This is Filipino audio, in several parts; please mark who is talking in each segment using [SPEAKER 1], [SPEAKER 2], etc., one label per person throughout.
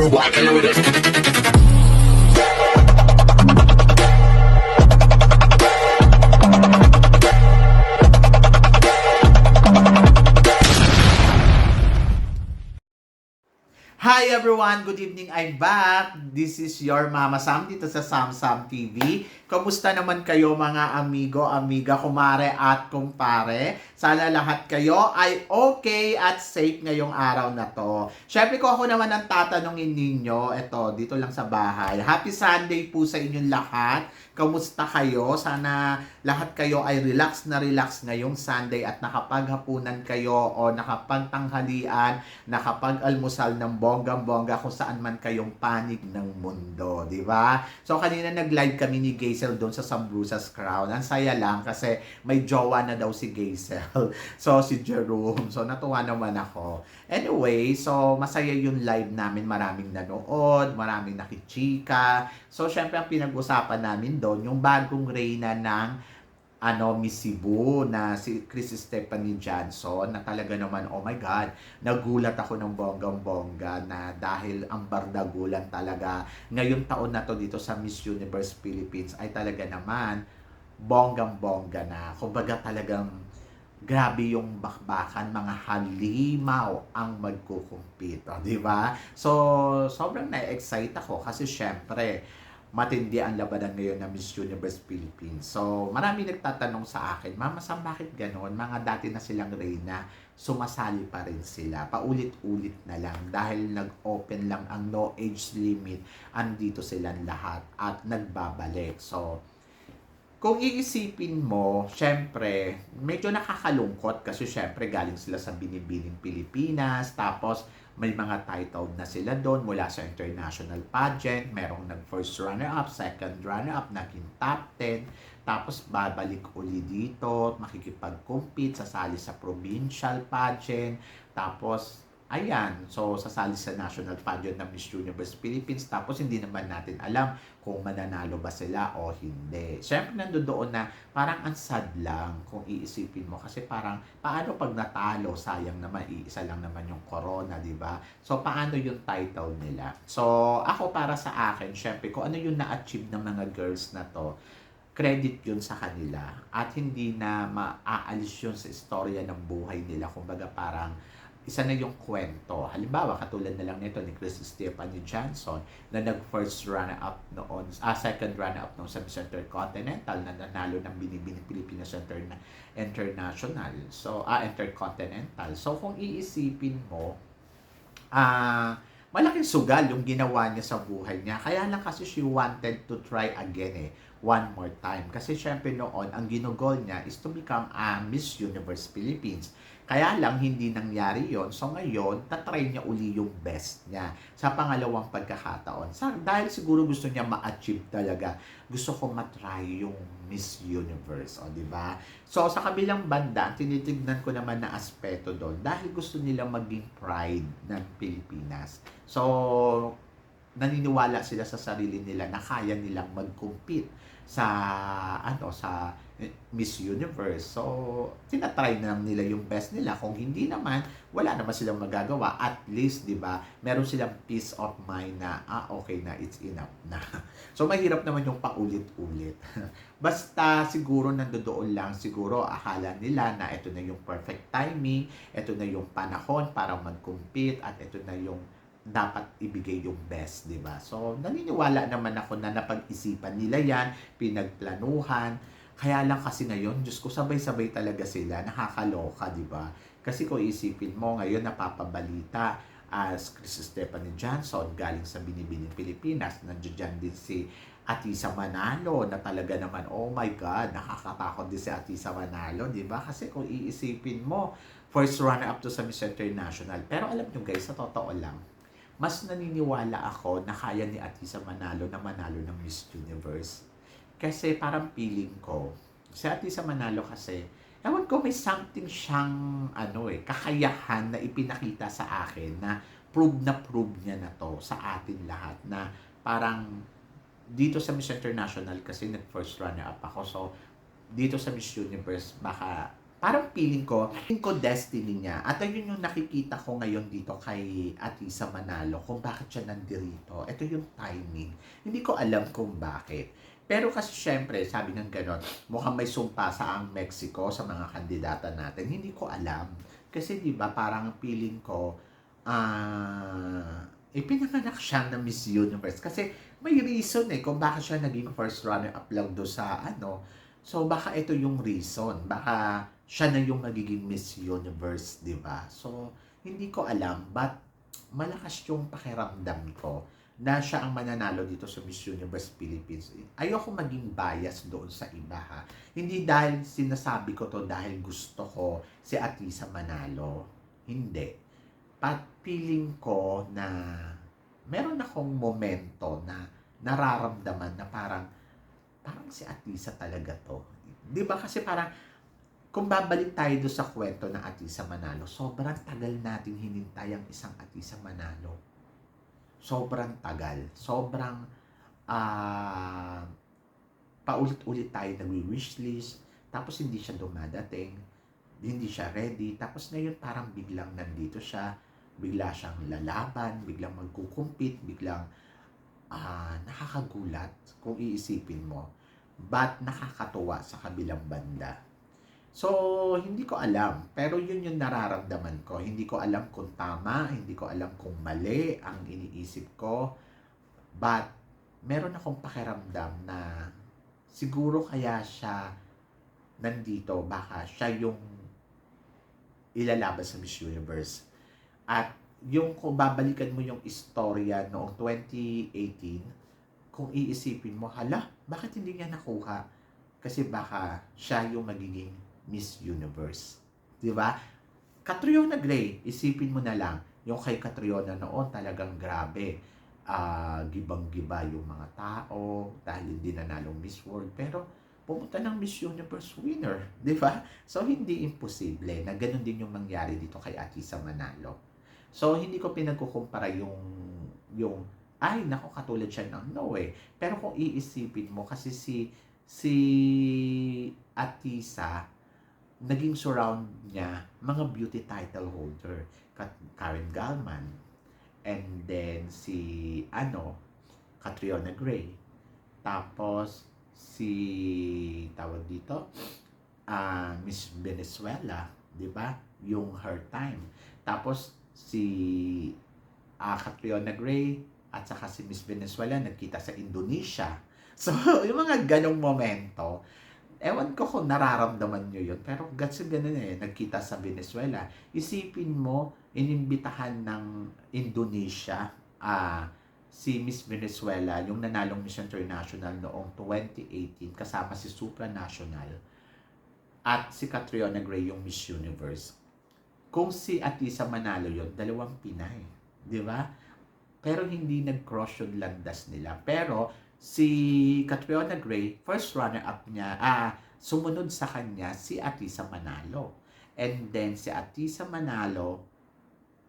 [SPEAKER 1] walking with it.
[SPEAKER 2] Hi everyone! Good evening! I'm back! This is your Mama Sam dito sa Sam Sam TV. Kamusta naman kayo mga amigo, amiga, kumare at kumpare? Sana lahat kayo ay okay at safe ngayong araw na to. Syempre ko ako naman ang tatanungin ninyo, eto, dito lang sa bahay. Happy Sunday po sa inyong lahat. Kamusta kayo? Sana lahat kayo ay relax na relax ngayong Sunday at nakapaghapunan kayo o nakapagtanghalian, nakapag-almusal ng bonggang-bongga kung saan man kayong panig ng mundo, di ba? So kanina nag-live kami ni Gaisel doon sa Sambrusas Crown. Ang saya lang kasi may jowa na daw si Gaisel. So si Jerome. So natuwa naman ako. Anyway, so masaya yung live namin. Maraming nanood, maraming nakichika. So syempre ang pinag-usapan namin doon yung bagong reyna ng Miss Cebu na si Chris Stephanie Johnson na talaga naman, oh my God, nagulat ako ng bonggang-bongga na dahil ang bardagulan talaga ngayong taon na to dito sa Miss Universe Philippines ay talaga naman bonggang-bongga na. Kumbaga talagang grabe yung bakbakan, mga halimaw ang magkukumpit, di ba? So, sobrang na-excite ako kasi syempre, matindi ang labanan ngayon ng Miss Universe Philippines. So, marami nagtatanong sa akin, Mama Sam, bakit ganon? Mga dati na silang reyna, sumasali pa rin sila. Paulit-ulit na lang dahil nag-open lang ang no age limit, andito silang lahat at nagbabalik. So, kung iisipin mo, syempre, medyo nakakalungkot kasi syempre galing sila sa binibining Pilipinas, tapos may mga titled na sila doon mula sa international pageant, merong nag-first runner-up, second runner-up, naging top 10, tapos babalik uli dito, makikipag-compete, sasali sa provincial pageant, tapos ayan, so sasali sa national pageant ng Miss Universe Philippines, tapos hindi naman natin alam kung mananalo ba sila o hindi. Siyempre nandoon na parang ang sad lang kung iisipin mo kasi parang paano pag natalo, sayang naman, iisa lang naman yung corona, di ba? So paano yung title nila? So ako para sa akin, siyempre kung ano yung na-achieve ng mga girls na to, credit yun sa kanila at hindi na maaalis yun sa istorya ng buhay nila. Kumbaga parang isa na yung kwento. Halimbawa, katulad na lang nito ni Chris Stephanie Johnson na nag-first runner-up noon, second runner-up noon sa Miss Intercontinental na nanalo ng Binibining Pilipinas International. So, Intercontinental. So, kung iisipin mo, malaking sugal yung ginawa niya sa buhay niya. Kaya lang kasi she wanted to try again one more time. Kasi syempre noon, ang ginugol niya is to become a Miss Universe Philippines. Kaya lang, hindi nangyari yon. So ngayon, tatry niya uli yung best niya sa pangalawang pagkakataon. Dahil siguro gusto niya ma-achieve talaga. Gusto ko matry yung Miss Universe, di ba? So sa kabilang banda, tinitignan ko naman na aspeto doon dahil gusto nila maging pride ng Pilipinas. So, naniniwala sila sa sarili nila na kaya nilang mag-compete sa sa Miss Universe. So, tinatry na lang nila yung best nila. Kung hindi naman, wala naman silang magagawa. At least, di ba, meron silang peace of mind na, okay na, it's enough na. So, mahirap naman yung paulit-ulit. Basta, siguro nandoon lang, siguro akala nila na ito na yung perfect timing, ito na yung panahon para mag-compete, at ito na yung dapat ibigay yung best, di ba? So, naniniwala naman ako na napag-isipan nila yan, pinagplanuhan. Kaya lang kasi ngayon, Diyos ko, sabay-sabay talaga sila, nakakaloka, di ba? Kasi kung isipin mo, ngayon napapabalita as Chris Stephanie Johnson galing sa Binibining Pilipinas, nandiyan din si Atisa Manalo na talaga naman, oh my God, nakakatakot din si Atisa Manalo, di ba? Kasi kung iisipin mo, first runner-up to sa Miss International. Pero alam nyo guys, sa totoo lang, mas naniniwala ako na kaya ni Atisa Manalo na manalo ng Miss Universe. Kasi parang feeling ko, si Atisa Manalo kasi, ewan ko may something siyang kakayahan na ipinakita sa akin na prove niya na to sa atin lahat na parang dito sa Miss International kasi nag-first runner-up ako. So, dito sa Miss Universe, baka parang feeling ko destiny niya. At ayun yung nakikita ko ngayon dito kay Atisa Manalo kung bakit siya nandirito. Ito yung timing. Hindi ko alam kung bakit. Pero kasi syempre, sabi ng ganon, mukhang may sumpa sa ang Mexico sa mga kandidata natin. Hindi ko alam. Kasi di ba parang feeling ko, pinanganak siya na Miss Universe. Kasi may reason kung bakit siya naging first runner-up lang do sa ano. So baka ito yung reason. Baka siya na yung magiging Miss Universe, di ba? So, hindi ko alam, but malakas yung pakiramdam ko na siya ang mananalo dito sa Miss Universe Philippines. Ayoko maging bias doon sa iba, ha. Hindi dahil sinasabi ko to dahil gusto ko si Atisa manalo. Hindi. But feeling ko na meron akong momento na nararamdaman na parang si Atisa talaga to. Di ba kasi parang kung babalik tayo doon sa kwento ng Atisa Manalo, sobrang tagal natin hinintay ang isang Atisa Manalo. Sobrang tagal. Sobrang paulit-ulit tayo nagwi-wishlist, tapos hindi siya dumadating, hindi siya ready, tapos ngayon parang biglang nandito siya, bigla siyang lalaban, biglang magkukumpit, biglang nakakagulat kung iisipin mo, but nakakatuwa sa kabilang banda. So, hindi ko alam. Pero yun yung nararamdaman ko. Hindi ko alam kung tama, hindi ko alam kung mali ang iniisip ko. But, meron akong pakiramdam na siguro kaya siya nandito, baka siya yung ilalaban sa Miss Universe. At yung kung babalikan mo yung istorya noong 2018, kung iisipin mo, hala, bakit hindi niya nakuha? Kasi baka siya yung magiging Miss Universe. Di ba? Catriona Gray, isipin mo na lang, yung kay Catriona noon talagang grabe. Gibang-giba yung mga tao dahil hindi nanalong Miss World. Pero pumunta ng Miss Universe winner. Di ba? So, hindi imposible na ganun din yung mangyari dito kay Atisa Manalo. So, hindi ko pinagkukumpara yung ay, naku, katulad siya ng no eh. Pero kung iisipin mo, kasi si Atisa, naging surround niya mga beauty title holder. Karen Gallman, and then si Catriona Gray, tapos si tawag dito Miss Venezuela, di ba, yung Her Time, tapos si Catriona Gray at saka si Miss Venezuela nagkita sa Indonesia. So yung mga ganong momento, ewan ko kung nararamdaman nyo yun, pero kasi ganun nagkita sa Venezuela. Isipin mo, inimbitahan ng Indonesia, si Miss Venezuela, yung nanalong Miss International noong 2018, kasama si Supranational, at si Catriona Gray yung Miss Universe. Kung si Atisa manalo yun, dalawang Pinay. Di ba? Pero hindi nag-cross yung landas nila. Pero si Catriona Gray, first runner-up niya, sumunod sa kanya si Atisa Manalo. And then si Atisa Manalo,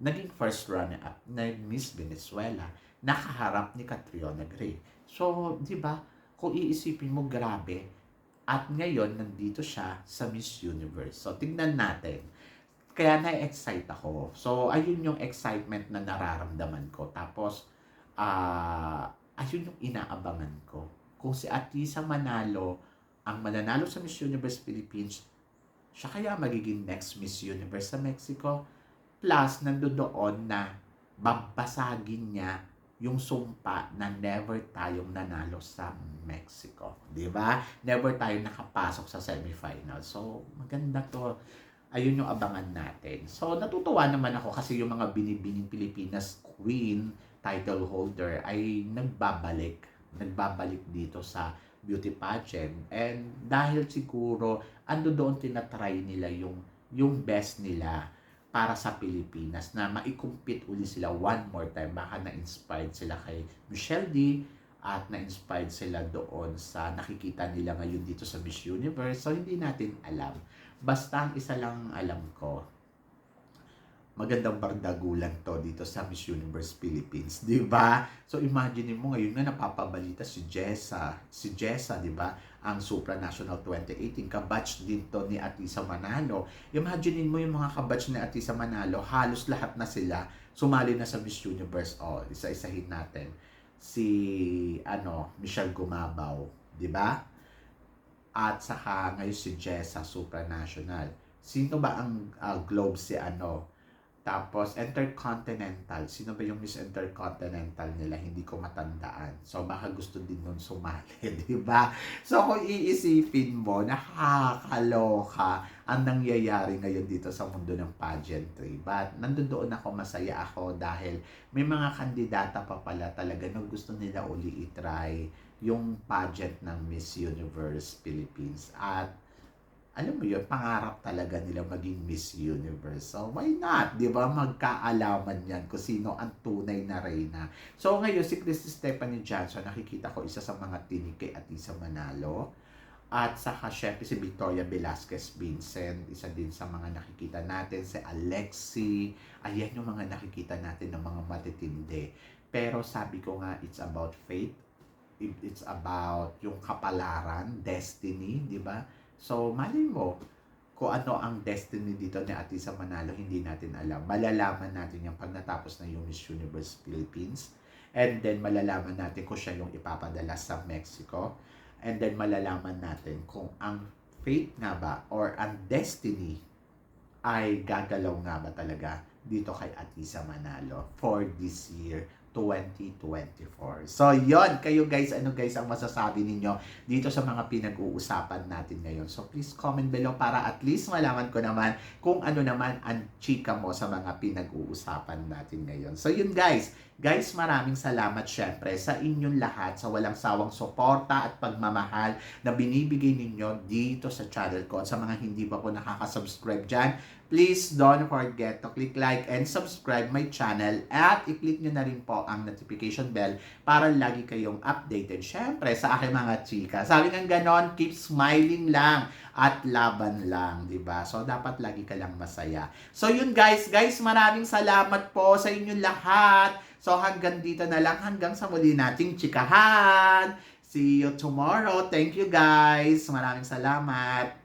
[SPEAKER 2] naging first runner-up na Miss Venezuela, nakaharap ni Catriona Gray. So, di ba, kung iisipin mo, grabe. At ngayon, nandito siya sa Miss Universe. So, tignan natin. Kaya na-excite ako. So, ayun yung excitement na nararamdaman ko. Tapos, ayun yung inaabangan ko. Kung si Atisa Manalo ang mananalo sa Miss Universe Philippines, siya kaya magiging next Miss Universe sa Mexico? Plus, nandoon na babasagin niya yung sumpa na never tayong nanalo sa Mexico. Di ba? Never tayong nakapasok sa semifinal. So, maganda to. Ayun yung abangan natin. So, natutuwa naman ako kasi yung mga binibining Pilipinas Queen title holder ay nagbabalik dito sa beauty pageant. And dahil siguro, ando doon tinatry nila yung best nila para sa Pilipinas, na maikumpit uli sila one more time. Baka na-inspired sila kay Michelle D, at na-inspired sila doon sa nakikita nila ngayon dito sa Miss Universe. So, hindi natin alam. Basta ang isa lang alam ko, magandang bardagulan to dito sa Miss Universe Philippines, 'di ba? So imagine mo ngayon nga napapabalita si Jessa, 'di ba? Ang Supranational 2018 kabatch din to ni Atisa Manalo. Imagine mo yung mga kabatch ni Atisa Manalo, halos lahat na sila sumali na sa Miss Universe. Oh, isa-isahin natin. Si Michelle Gumabaw, 'di ba? At saka ngayon si Jessa Supranational. Sino ba ang Globe si tapos, Intercontinental. Sino ba yung Miss Intercontinental nila? Hindi ko matandaan. So, baka gusto din nun sumali, di ba? So, kung iisipin mo, nakakaloka ang nangyayari ngayon dito sa mundo ng pageantry. But, nandoon ako, masaya ako dahil may mga kandidata pa pala talaga na gusto nila uli itry yung pageant ng Miss Universe Philippines. At alam mo yun, pangarap talaga nila maging Miss Universe. So, why not? Di ba? Magkaalaman yan kung sino ang tunay na reyna. So, ngayon, si Christy Stephanie Johnson, nakikita ko isa sa mga tinig kay Atisa Manalo. At saka, syempre, si Victoria Velasquez Vincent, isa din sa mga nakikita natin. Si Alexi, ayan yung mga nakikita natin ng mga matitindi. Pero sabi ko nga, it's about fate. It's about yung kapalaran, destiny, di ba? So, malay mo, kung ano ang destiny dito ni Atisa Manalo, hindi natin alam. Malalaman natin yung pag natapos na yung Miss Universe Philippines. And then, malalaman natin kung siya yung ipapadala sa Mexico. And then, malalaman natin kung ang fate nga ba or ang destiny ay gagalaw nga ba talaga dito kay Atisa Manalo for this year 2024. So, yon kayo guys, ano guys ang masasabi ninyo dito sa mga pinag-uusapan natin ngayon. So, please comment below para at least malaman ko naman kung ano naman ang chika mo sa mga pinag-uusapan natin ngayon. So, yun guys. Guys, maraming salamat syempre sa inyong lahat sa walang sawang suporta at pagmamahal na binibigay ninyo dito sa channel ko. At sa mga hindi pa po nakaka-subscribe dyan, please don't forget to click like and subscribe my channel at i-click nyo na rin po ang notification bell para lagi kayong updated. Syempre, sa aking mga chika. Sabi ng ganon, keep smiling lang at laban lang, di ba? So, dapat lagi ka lang masaya. So, yun guys. Guys, maraming salamat po sa inyong lahat. So, hanggang dito na lang. Hanggang sa muli nating chikahan. See you tomorrow. Thank you guys. Maraming salamat.